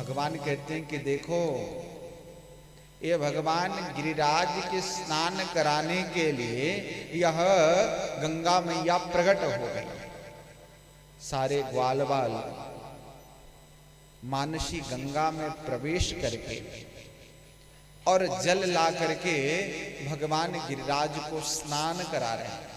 भगवान कहते हैं कि देखो, ये भगवान गिरिराज के स्नान कराने के लिए यह गंगा मैया प्रकट हो गई। सारे ग्वाल बाल मानसी गंगा में प्रवेश करके और जल ला करके भगवान गिरिराज को स्नान करा रहे हैं।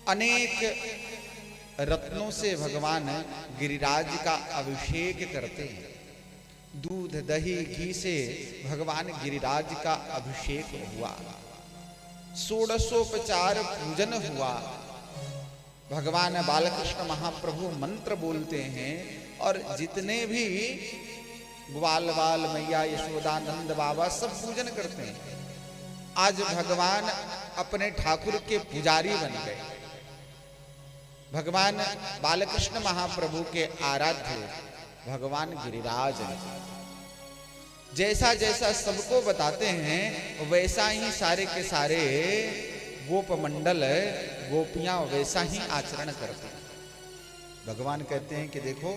अनेक रत्नों से भगवान गिरिराज का अभिषेक करते हैं। दूध दही घी से भगवान गिरिराज का अभिषेक हुआ, षोडशोपचार पूजन हुआ। भगवान बालकृष्ण महाप्रभु मंत्र बोलते हैं और जितने भी ग्वाल बाल मैया यशोदानंद बाबा सब पूजन करते हैं। आज भगवान अपने ठाकुर के पुजारी बन गए। भगवान बालकृष्ण महाप्रभु के आराध्य भगवान गिरिराज जैसा जैसा सबको बताते हैं वैसा ही सारे के सारे गोप मंडल गोपियां वैसा ही आचरण करते हैं। भगवान कहते हैं कि देखो,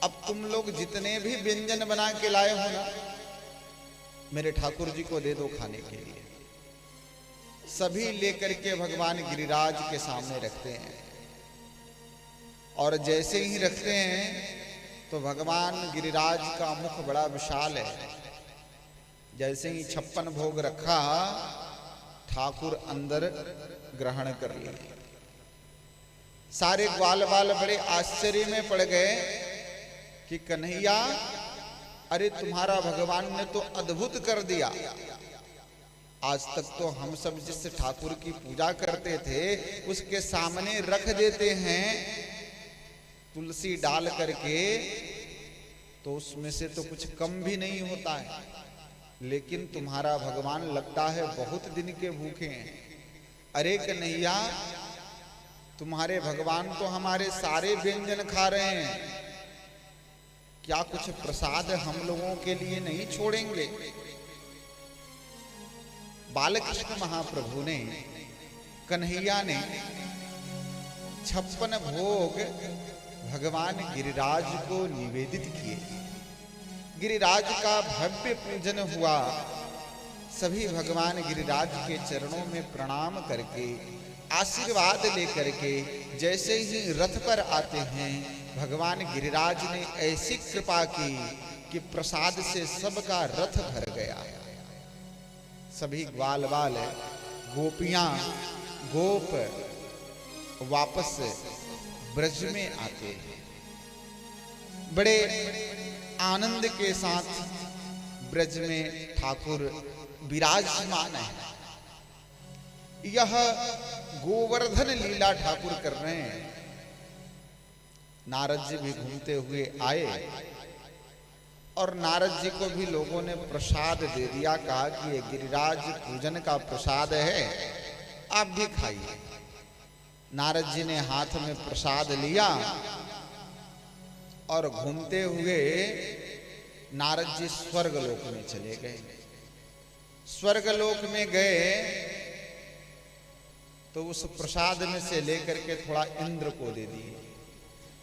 अब तुम लोग जितने भी व्यंजन बना के लाए हो ना, मेरे ठाकुर जी को दे दो खाने के लिए। सभी लेकर के भगवान गिरिराज के सामने रखते हैं और जैसे ही रखते हैं तो भगवान गिरिराज का मुख बड़ा विशाल है। जैसे ही 56 भोग रखा, ठाकुर अंदर ग्रहण कर लिए। सारे ग्वाल बाल बड़े आश्चर्य में पड़ गए कि कन्हैया, अरे तुम्हारा भगवान ने तो अद्भुत कर दिया। आज तक तो हम सब जिस ठाकुर की पूजा करते थे उसके सामने रख देते हैं तुलसी डाल करके, तो उसमें से तो कुछ कम भी नहीं होता है, लेकिन तुम्हारा भगवान लगता है बहुत दिन के भूखे हैं। अरे कन्हैया, तुम्हारे भगवान तो हमारे सारे व्यंजन खा रहे हैं, क्या कुछ प्रसाद हम लोगों के लिए नहीं छोड़ेंगे? बालकृष्ण महाप्रभु ने, कन्हैया ने 56 भोग भगवान गिरिराज को निवेदित किए। गिरिराज का भव्य पूजन हुआ। सभी भगवान गिरिराज के चरणों में प्रणाम करके आशीर्वाद लेकर के जैसे ही रथ पर आते हैं, भगवान गिरिराज ने ऐसी कृपा की कि प्रसाद से सबका रथ भर गया। सभी ग्वाल बाल गोपियां गोप वापस ब्रज में आते हैं। बड़े आनंद के साथ ब्रज में ठाकुर विराजमान है। यह गोवर्धन लीला ठाकुर कर रहे हैं। नारद जी भी घूमते हुए आए और नारद जी को भी लोगों ने प्रसाद दे दिया। कहा कि ये गिरिराज पूजन का प्रसाद है, आप भी खाइए। नारद जी ने हाथ में प्रसाद लिया और घूमते हुए नारद जी स्वर्गलोक में चले गए। स्वर्गलोक में गए तो उस प्रसाद में से लेकर के थोड़ा इंद्र को दे दिए।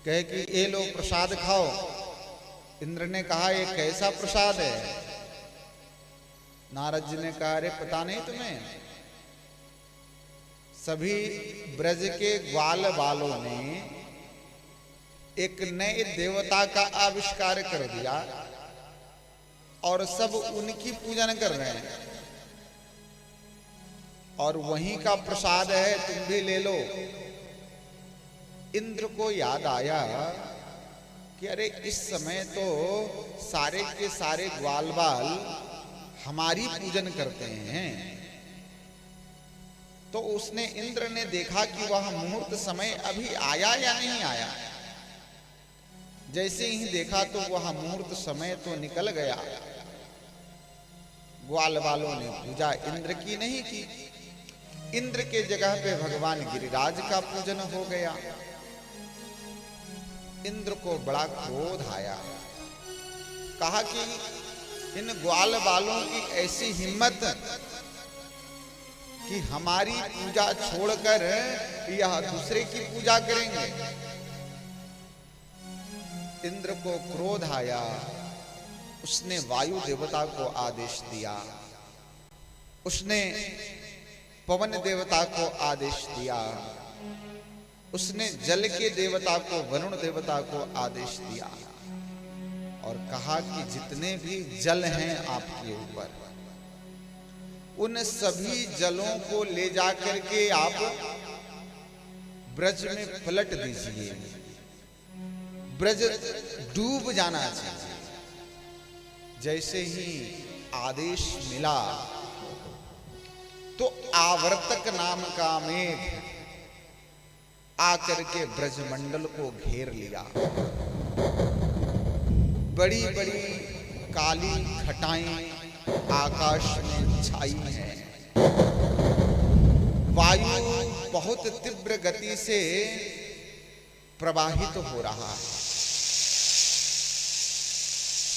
कहे कि ये लो प्रसाद खाओ। इंद्र ने कहा, ये कैसा प्रसाद है? नारद जी ने कहा, अरे पता नहीं तुम्हें, सभी ब्रज के ग्वाल बालों ने एक नए देवता का आविष्कार कर दिया और सब उनकी पूजन कर रहे हैं, और वहीं का प्रसाद है, तुम भी ले लो। इंद्र को याद आया कि अरे इस समय तो सारे के सारे ग्वाल बाल हमारी पूजन करते हैं। तो उसने, इंद्र ने देखा कि वह मुहूर्त समय अभी आया या नहीं आया। जैसे ही देखा तो वह मुहूर्त समय तो निकल गया। ग्वाल बालों ने पूजा इंद्र की नहीं की। इंद्र के जगह पे भगवान गिरिराज का पूजन हो गया। इंद्र को बड़ा क्रोध आया। कहा कि इन ग्वाल बालों की ऐसी हिम्मत कि हमारी पूजा छोड़कर यह दूसरे की पूजा करेंगे। इंद्र को क्रोध आया, उसने वायु देवता को आदेश दिया, उसने पवन देवता को आदेश दिया, उसने जल के देवता को, वरुण देवता को आदेश दिया और कहा कि जितने भी जल हैं आपके ऊपर, उन सभी जलों को ले जाकर के आप ब्रज में पलट दीजिए, ब्रज डूब जाना चाहिए। जैसे ही आदेश मिला तो आवर्तक नाम का मेघ आकर के ब्रजमंडल को घेर लिया। बड़ी बड़ी काली घटाएं आकाश में छाई हैं, वायु बहुत तीव्र गति से प्रवाहित हो रहा है।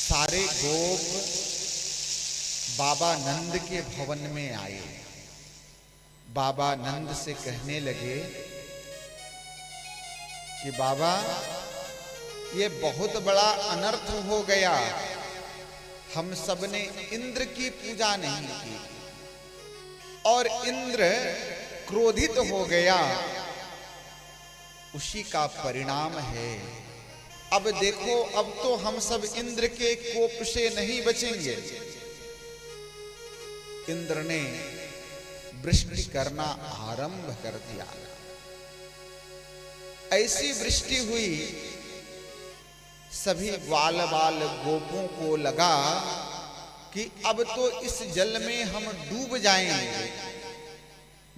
सारे गोप बाबा नंद के भवन में आए, बाबा नंद से कहने लगे कि बाबा ये बहुत बड़ा अनर्थ हो गया, हम सब ने इंद्र की पूजा नहीं की और इंद्र क्रोधित हो गया, उसी का परिणाम है। अब देखो, अब तो हम सब इंद्र के कोप से नहीं बचेंगे। इंद्र ने वृष्टि करना आरंभ कर दिया। ऐसी वृष्टि हुई, सभी ग्वाल बाल गोपों को लगा कि अब तो इस जल में हम डूब जाएंगे,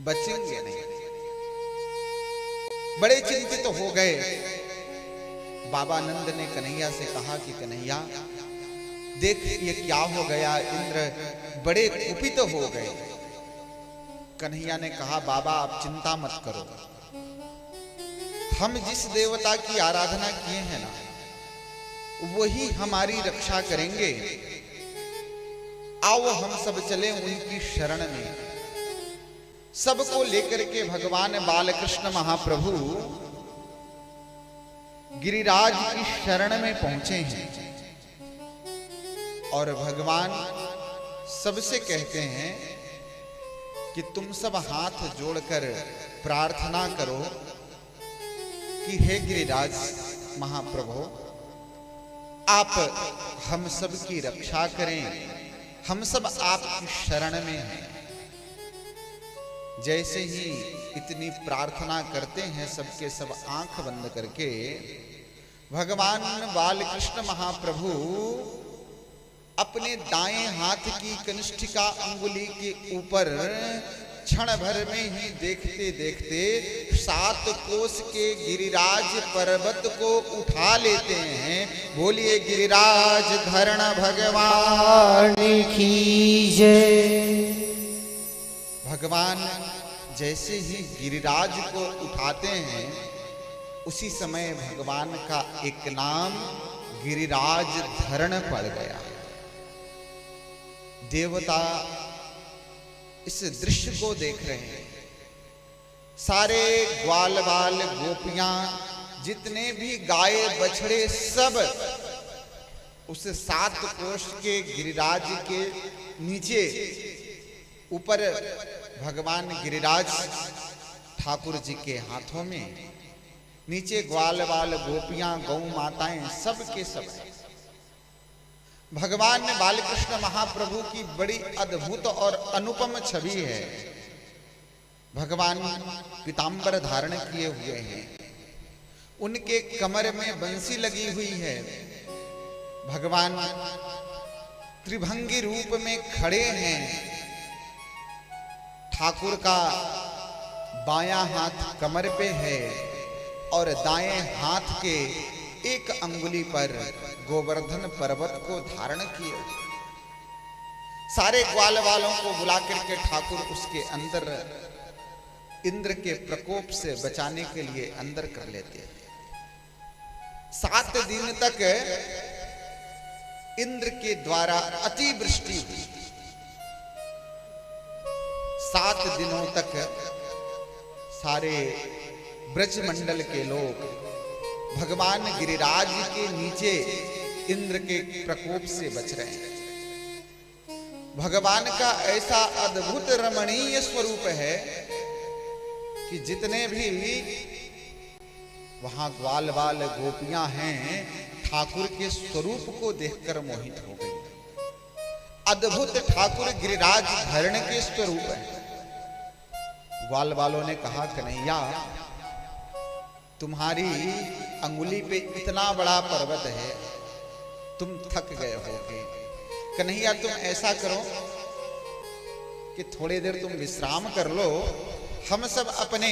बचेंगे नहीं। बड़े चिंतित हो गए। बाबा नंद ने कन्हैया से कहा कि कन्हैया देख ये क्या हो गया, इंद्र बड़े कुपित हो गए। कन्हैया ने कहा बाबा आप चिंता मत करो, हम जिस देवता की आराधना किए हैं ना, वही हमारी रक्षा करेंगे। आओ हम सब चले उनकी शरण में। सबको लेकर के भगवान बालकृष्ण महाप्रभु गिरिराज की शरण में पहुंचे हैं और भगवान सबसे कहते हैं कि तुम सब हाथ जोड़कर प्रार्थना करो कि हे गिरिराज महाप्रभु, आप हम सब की रक्षा करें, हम सब आपकी शरण में हैं। जैसे ही इतनी प्रार्थना करते हैं, सबके सब आंख बंद करके भगवान बालकृष्ण महाप्रभु अपने दाएं हाथ की कनिष्ठिका अंगुली के ऊपर क्षण भर में ही देखते देखते 7 कोस के गिरिराज पर्वत को उठा लेते हैं। बोलिए गिरिराज धरण भगवान की जय। भगवान जैसे ही गिरिराज को उठाते हैं, उसी समय भगवान का एक नाम गिरिराज धरण पड़ गया। देवता इस दृश्य को देख रहे हैं। सारे ग्वाल बाल गोपियां, जितने भी गाय बछड़े, सब उस 7 कोष के गिरिराज के नीचे ऊपर भगवान गिरिराज ठाकुर जी के हाथों में, नीचे ग्वाल बाल गोपियां, गौ माताएं, सब के सब। भगवान बालकृष्ण महाप्रभु की बड़ी अद्भुत और अनुपम छवि है। भगवान पीतांबर धारण किए हुए हैं, उनके कमर में बंसी लगी हुई है। भगवान त्रिभंगी रूप में खड़े हैं। ठाकुर का बायां हाथ कमर पे है और दाएं हाथ के एक अंगुली पर गोवर्धन पर्वत को धारण किए। सारे ग्वाल वालों को बुला करके ठाकुर उसके अंदर इंद्र के प्रकोप से बचाने के लिए अंदर कर लेते हैं। 7 दिन तक इंद्र के द्वारा अतिवृष्टि हुई। 7 दिनों तक सारे ब्रजमंडल के लोग भगवान गिरिराज के नीचे इंद्र के प्रकोप से बच रहे हैं। भगवान का ऐसा अद्भुत रमणीय स्वरूप है कि जितने भी वहां ग्वाल बाल गोपियां हैं ठाकुर के स्वरूप को देखकर मोहित हो गई। अद्भुत ठाकुर गिरिराज धरण के स्वरूप है। ग्वाल बालों ने कहा, कन्हैया तुम्हारी अंगुली पे इतना बड़ा पर्वत है, तुम थक गए होगे। कन्हैया तुम ऐसा करो कि थोड़ी देर तुम विश्राम कर लो, हम सब अपने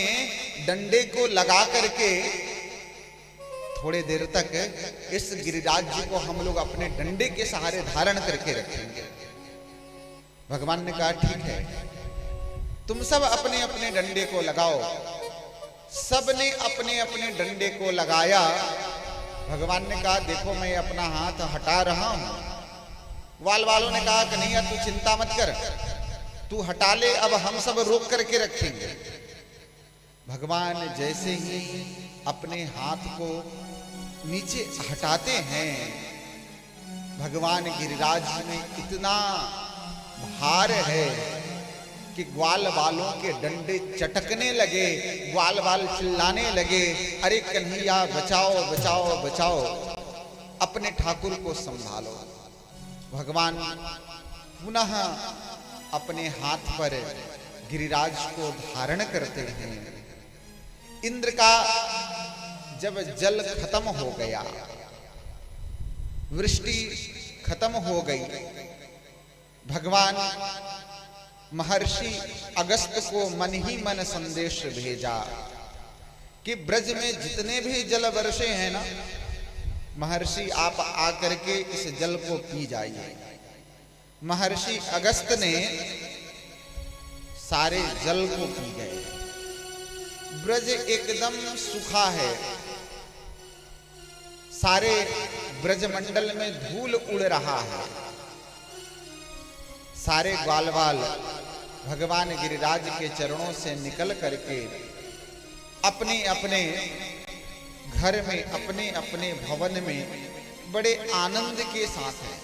डंडे को लगा करके थोड़े देर तक इस गिरिराज जी को हम लोग अपने डंडे के सहारे धारण करके रखेंगे। भगवान ने कहा ठीक है, तुम सब अपने अपने डंडे को लगाओ। सबने अपने अपने डंडे को लगाया। भगवान ने कहा देखो मैं अपना हाथ हटा रहा हूं। ग्वाल वालों ने कहा कन्हैया तू चिंता मत कर, तू हटा ले, अब हम सब रोक करके रखेंगे। भगवान जैसे ही अपने हाथ को नीचे हटाते हैं, भगवान गिरिराज में इतना भार है कि ग्वाल बालों के डंडे चटकने लगे। ग्वाल बाल चिल्लाने लगे, अरे कन्हैया बचाओ बचाओ बचाओ, अपने ठाकुर को संभालो। भगवान पुनः अपने हाथ पर गिरिराज को धारण करते हैं। इंद्र का जब जल खत्म हो गया, वृष्टि खत्म हो गई, भगवान महर्षि अगस्त को मन ही मन संदेश भेजा कि ब्रज में जितने भी जल वर्षे हैं ना, महर्षि आप आकर के इस जल को पी जाइए। महर्षि अगस्त ने सारे जल को पी गए। ब्रज एकदम सूखा है, सारे ब्रजमंडल में धूल उड़ रहा है। सारे ग्वाल बाल भगवान गिरिराज के चरणों से निकल करके अपने अपने घर में, अपने अपने भवन में बड़े आनंद के साथ हैं।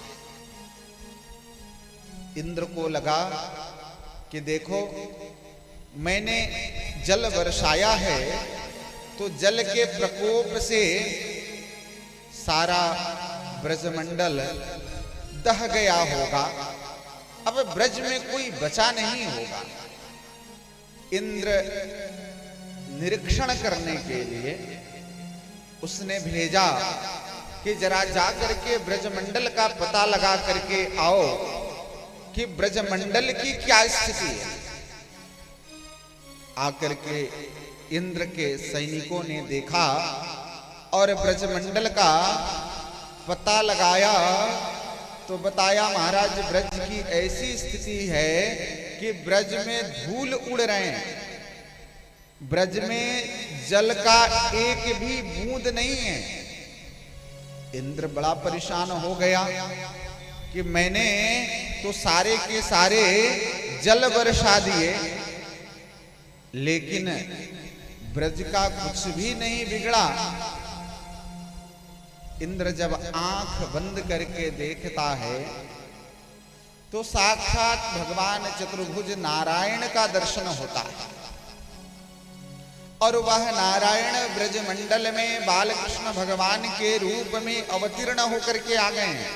इंद्र को लगा कि देखो मैंने जल वर्षाया है तो जल के प्रकोप से सारा ब्रजमंडल दह गया होगा, अब ब्रज में कोई बचा नहीं होगा। इंद्र निरीक्षण करने के लिए उसने भेजा कि जरा जाकर के ब्रजमंडल का पता लगा करके आओ कि ब्रजमंडल की क्या स्थिति है। आकर के इंद्र के सैनिकों ने देखा और ब्रजमंडल का पता लगाया तो बताया महाराज ब्रज की ऐसी स्थिति है कि ब्रज में धूल उड़ रहे हैं, ब्रज में जल का एक भी बूंद नहीं है। इंद्र बड़ा परेशान हो गया कि मैंने तो सारे के सारे जल वर्षा दिए, लेकिन ब्रज का कुछ भी नहीं बिगड़ा। इंद्र जब आंख बंद करके देखता है तो साक्षात भगवान चतुर्भुज नारायण का दर्शन होता है और वह नारायण ब्रजमंडल में बालकृष्ण भगवान के रूप में अवतीर्ण होकर के आ गए हैं।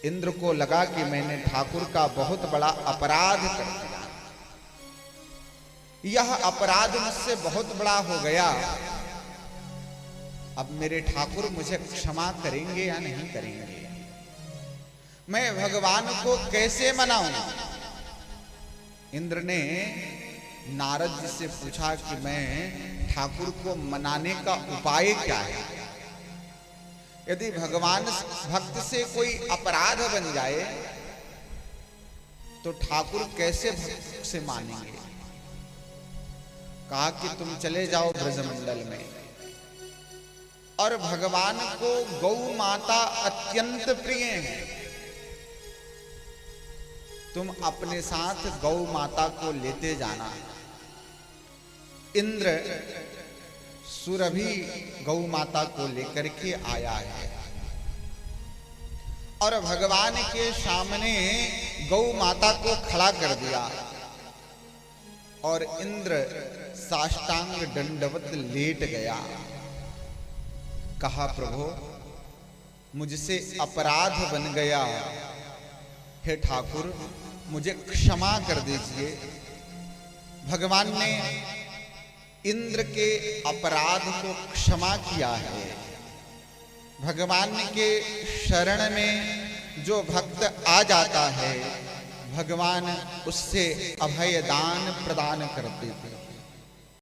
इंद्र को लगा कि मैंने ठाकुर का बहुत बड़ा अपराध कर दिया, यह अपराध मुझसे बहुत बड़ा हो गया, अब मेरे ठाकुर मुझे क्षमा करेंगे या नहीं करेंगे, मैं भगवान को कैसे मनाऊं। इंद्र ने नारद जी से पूछा कि मैं ठाकुर को मनाने का उपाय क्या है। यदि भगवान भक्त से कोई अपराध बन जाए तो ठाकुर कैसे भक्त से मानेंगे। कहा कि तुम चले जाओ ब्रजमंडल में, और भगवान को गौ माता अत्यंत प्रिय है, तुम अपने साथ गौ माता को लेते जाना। इंद्र सुरभि गौ माता को लेकर के आया है और भगवान के सामने गौ माता को खड़ा कर दिया और इंद्र साष्टांग दंडवत लेट गया। कहा, प्रभु मुझसे अपराध बन गया, हे ठाकुर मुझे क्षमा कर दीजिए। भगवान ने इंद्र के अपराध को क्षमा किया है। भगवान के शरण में जो भक्त आ जाता है, भगवान उससे अभय दान प्रदान करते थे।